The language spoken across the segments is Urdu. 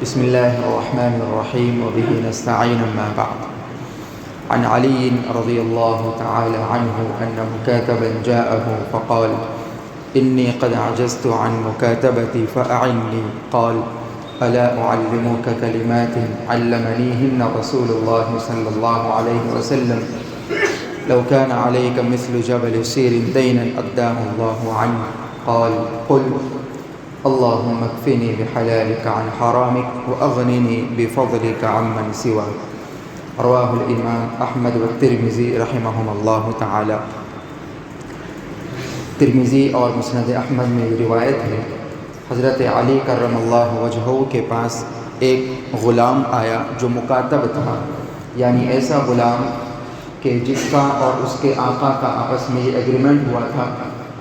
بسم الله الرحمن الرحيم وبه نستعين أما بعد. عن علي رضي الله تعالى عنه أن مكاتبا جاءه فقال: إني قد عجزت عن مكاتبتي فأعني. قال: ألا أعلمك كلمات علمنيهن رسول الله صلى الله عليه وسلم لو كان عليك مثل جبل سير دينا أداه الله عنك. قال: قل: اللهم اكفني بحلالك عن حرامك وأغنني بفضلك عمن سواك. رواه الإمام أحمد والترمذي رحمهم اللہ تعالی. ترمذی اور مسند احمد میں یہ روایت ہے، حضرت علی کرم اللہ وجہہ کے پاس ایک غلام آیا جو مکاتب تھا، یعنی ایسا غلام کہ جس کا اور اس کے آقا کا آپس میں یہ ایگریمنٹ ہوا تھا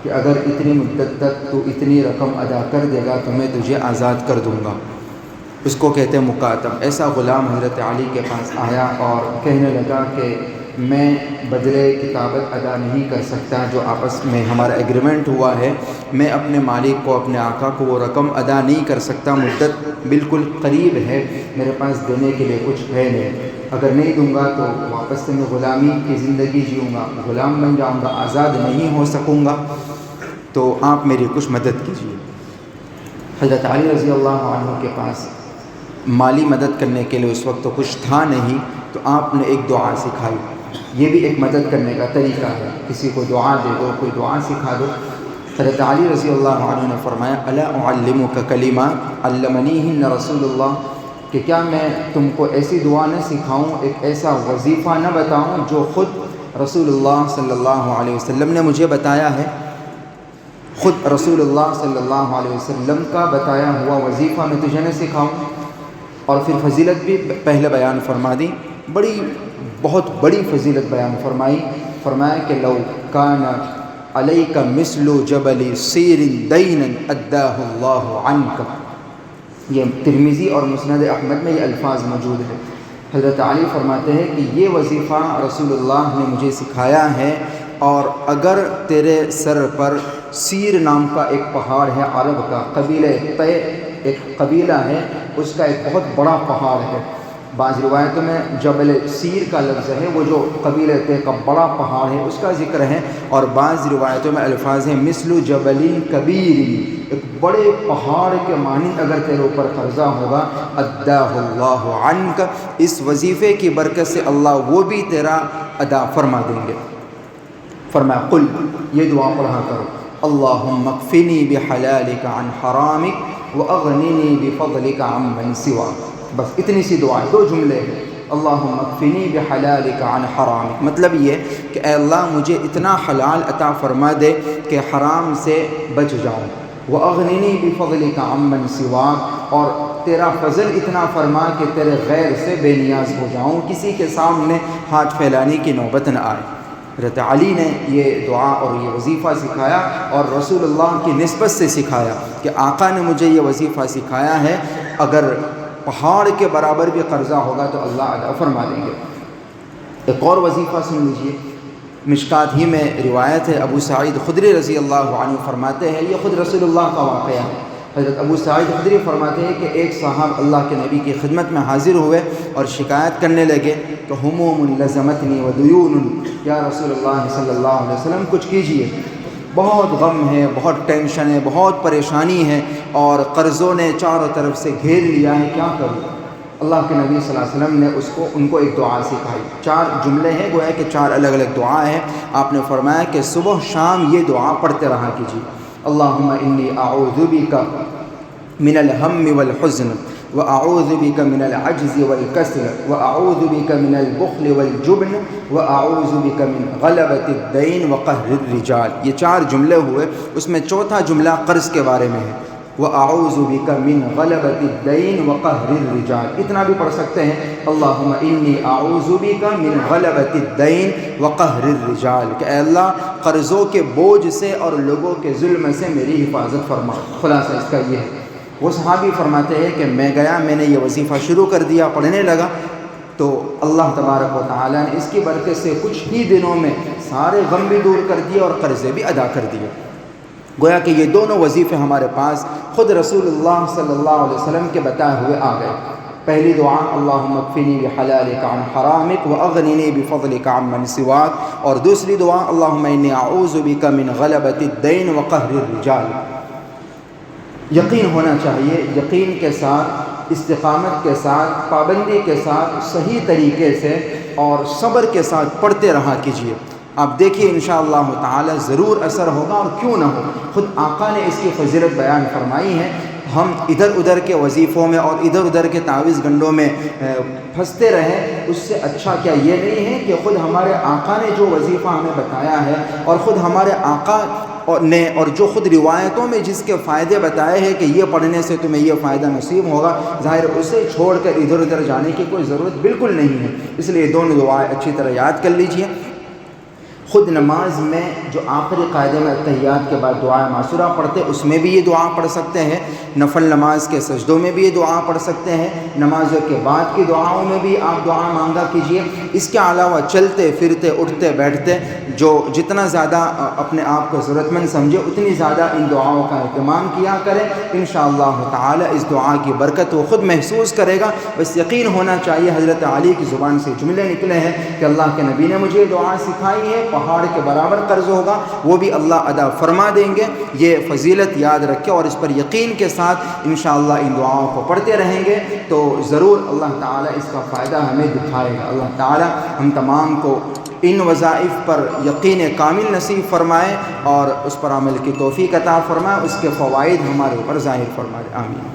کہ اگر اتنی مدت تک تو اتنی رقم ادا کر دے گا تو میں تجھے آزاد کر دوں گا. اس کو کہتے ہیں مکاتب. ایسا غلام حضرت علی کے پاس آیا اور کہنے لگا کہ میں بدلے کتابت ادا نہیں کر سکتا، جو آپس میں ہمارا ایگریمنٹ ہوا ہے، میں اپنے مالک کو، اپنے آقا کو وہ رقم ادا نہیں کر سکتا، مدت بالکل قریب ہے، میرے پاس دینے کے لیے کچھ ہے نہیں، اگر نہیں دوں گا تو واپس سے میں غلامی کی زندگی جیوں گا، غلام بن جاؤں گا، آزاد نہیں ہو سکوں گا، تو آپ میری کچھ مدد کیجیے. حضرت علی رضی اللہ عنہ کے پاس مالی مدد کرنے کے لیے اس وقت تو کچھ تھا نہیں، تو آپ نے ایک دعا سکھائی. یہ بھی ایک مدد کرنے کا طریقہ ہے، کسی کو دعا دے دو، کوئی دعا سکھا دو. حضرت علی رضی اللہ عنہ نے فرمایا: الا اعلمک کلمات علمنیہن رسول اللہ، کہ کیا میں تم کو ایسی دعا نہ سکھاؤں، ایک ایسا وظیفہ نہ بتاؤں جو خود رسول اللہ صلی اللہ علیہ وسلم نے مجھے بتایا ہے. خود رسول اللہ صلی اللہ علیہ وسلم کا بتایا ہوا وظیفہ میں تجھے نہ سکھاؤں. اور پھر فضیلت بھی پہلے بیان فرما دی، بہت بڑی فضیلت بیان فرمائی. فرمایا کہ لو کان علیک مثل جبل سیر دینا اداہ اللہ عنک. یہ ترمذی اور مسند احمد میں یہ الفاظ موجود ہے. حضرت علی فرماتے ہیں کہ یہ وظیفہ رسول اللہ نے مجھے سکھایا ہے، اور اگر تیرے سر پر سیر نام کا ایک پہاڑ ہے، عرب کا قبیلہ طے ایک قبیلہ ہے، اس کا ایک بہت بڑا پہاڑ ہے. بعض روایتوں میں جبل سیر کا لفظ ہے، وہ جو قبیلہ طے کا بڑا پہاڑ ہے اس کا ذکر ہے، اور بعض روایتوں میں الفاظ ہیں مثل جبل کبیر، ایک بڑے پہاڑ کے مانند اگر تیرے اوپر قرضہ ہوگا، اداہ اللہ عنک، اس وظیفے کی برکت سے اللہ وہ بھی تیرا ادا فرما دیں گے. فرمایا: قل، یہ دعا پڑھا کرو، اللہم اکفنی بحلالک عن حرامک واغننی بفضلک عمن سواک. بس اتنی سی دعا ہے، 2 جملے ہیں. اللہم اکفنی بحلالک عن حرامک، مطلب یہ کہ اے اللہ مجھے اتنا حلال عطا فرما دے کہ حرام سے بچ جاؤں. واغننی بفضلک عمن سواک، اور تیرا فضل اتنا فرما کہ تیرے غیر سے بے نیاز ہو جاؤں، کسی کے سامنے ہاتھ پھیلانے کی نوبت نہ آئے. حضرت علی نے یہ دعا اور یہ وظیفہ سکھایا، اور رسول اللہ کی نسبت سے سکھایا کہ آقا نے مجھے یہ وظیفہ سکھایا ہے، اگر پہاڑ کے برابر بھی قرضہ ہوگا تو اللہ ادا فرما دیں گے. ایک اور وظیفہ سن لیجیے، مشکات ہی میں روایت ہے، ابو سعید خدری رضی اللہ عنہ فرماتے ہیں، یہ خود رسول اللہ کا واقعہ ہے. حضرت ابو سعید خدری فرماتے ہیں کہ ایک صاحب اللہ کے نبی کی خدمت میں حاضر ہوئے اور شکایت کرنے لگے کہ ہموم لزمتنی ودیون، یا رسول اللہ صلی اللہ علیہ وسلم کچھ کیجیے، بہت غم ہے، بہت ٹینشن ہے، بہت پریشانی ہے، اور قرضوں نے چاروں طرف سے گھیر لیا ہے، کیا کروں؟ اللہ کے نبی صلی اللہ علیہ وسلم نے ان کو ایک دعا سکھائی. 4 جملے ہیں، گویا کہ 4 الگ الگ دعا ہیں. آپ نے فرمایا کہ صبح شام یہ دعا پڑھتے رہا کیجیے: اللہم انی اعوذ بک من الہم والحزن واعوذ بک من العجز والکسل واعوذ بک من البخل والجبن واعوذ بک من غلبۃ الدین وقہر الرجال. یہ 4 جملے ہوئے، اس میں چوتھا جملہ قرض کے بارے میں ہے، وَأَعُوذُ بِكَ مِنْ غَلَبَةِ الدَّيْنِ وَقَهْرِ الرِّجَالِ. اتنا بھی پڑھ سکتے ہیں: اللہم انی اعوذ بِكَ مِنْ غَلَبَةِ الدَّيْنِ وَقَهْرِ الرِّجَالِ، کہ اے اللہ قرضوں کے بوجھ سے اور لوگوں کے ظلم سے میری حفاظت فرما. خلاصہ اس کا یہ ہے. وہ صحابی فرماتے ہیں کہ میں نے یہ وظیفہ شروع کر دیا، پڑھنے لگا، تو اللہ تبارک و تعالیٰ نے اس کی برکت سے کچھ ہی دنوں میں سارے غم بھی دور کر دیے اور قرضے بھی ادا کر دیے. گویا کہ یہ دونوں وظیفے ہمارے پاس خود رسول اللہ صلی اللہ علیہ وسلم کے بتائے ہوئے آ گئے۔ پہلی دعا اللہم اکفنی بحلالک عن حرامک واغننی بفضلک عمن سواک، اور دوسری دعا اللہم انی اعوذ بک من غلبۃ الدین وقہر الرجال۔ یقین ہونا چاہیے، یقین کے ساتھ، استقامت کے ساتھ، پابندی کے ساتھ، صحیح طریقے سے اور صبر کے ساتھ پڑھتے رہا کیجیے۔ آپ دیکھیے انشاءاللہ تعالی ضرور اثر ہوگا، اور کیوں نہ ہو، خود آقا نے اس کی فضیلت بیان فرمائی ہے۔ ہم ادھر ادھر کے وظیفوں میں اور ادھر ادھر کے تعویذ گنڈوں میں پھنستے رہیں، اس سے اچھا کیا یہ نہیں ہے کہ خود ہمارے آقا نے جو وظیفہ ہمیں بتایا ہے، اور خود ہمارے آقا نے اور جو خود روایتوں میں جس کے فائدے بتائے ہیں کہ یہ پڑھنے سے تمہیں یہ فائدہ نصیب ہوگا، ظاہر اسے چھوڑ کر ادھر ادھر جانے کی کوئی ضرورت بالکل نہیں ہے۔ اس لیے دونوں دعائیں اچھی طرح یاد کر لیجئے۔ خود نماز میں جو آخری قاعدے میں اتحیات کے بعد دعائے معصورہ پڑھتے، اس میں بھی یہ دعا پڑھ سکتے ہیں، نفل نماز کے سجدوں میں بھی یہ دعا پڑھ سکتے ہیں، نمازوں کے بعد کی دعاؤں میں بھی آپ دعا مانگا کیجئے۔ اس کے علاوہ چلتے پھرتے اٹھتے بیٹھتے جو جتنا زیادہ اپنے آپ کو ضرورت مند سمجھے اتنی زیادہ ان دعاؤں کا اہتمام کیا کریں۔ انشاءاللہ تعالی اس دعا کی برکت وہ خود محسوس کرے گا۔ بس یقین ہونا چاہیے، حضرت علی کی زبان سے جملے نکلے ہیں کہ اللہ کے نبی نے مجھے یہ دعا سکھائی ہے، پہاڑ کے برابر قرض ہوگا وہ بھی اللہ ادا فرما دیں گے۔ یہ فضیلت یاد رکھے اور اس پر یقین کے ساتھ انشاءاللہ ان دعاؤں کو پڑھتے رہیں گے تو ضرور اللہ تعالیٰ اس کا فائدہ ہمیں دکھائے گا۔ اللہ تعالیٰ ہم تمام کو ان وظائف پر یقین کامل نصیب فرمائے اور اس پر عمل کی توفیق عطا فرمائے، اس کے فوائد ہمارے اوپر ظاہر فرمائے، آمین۔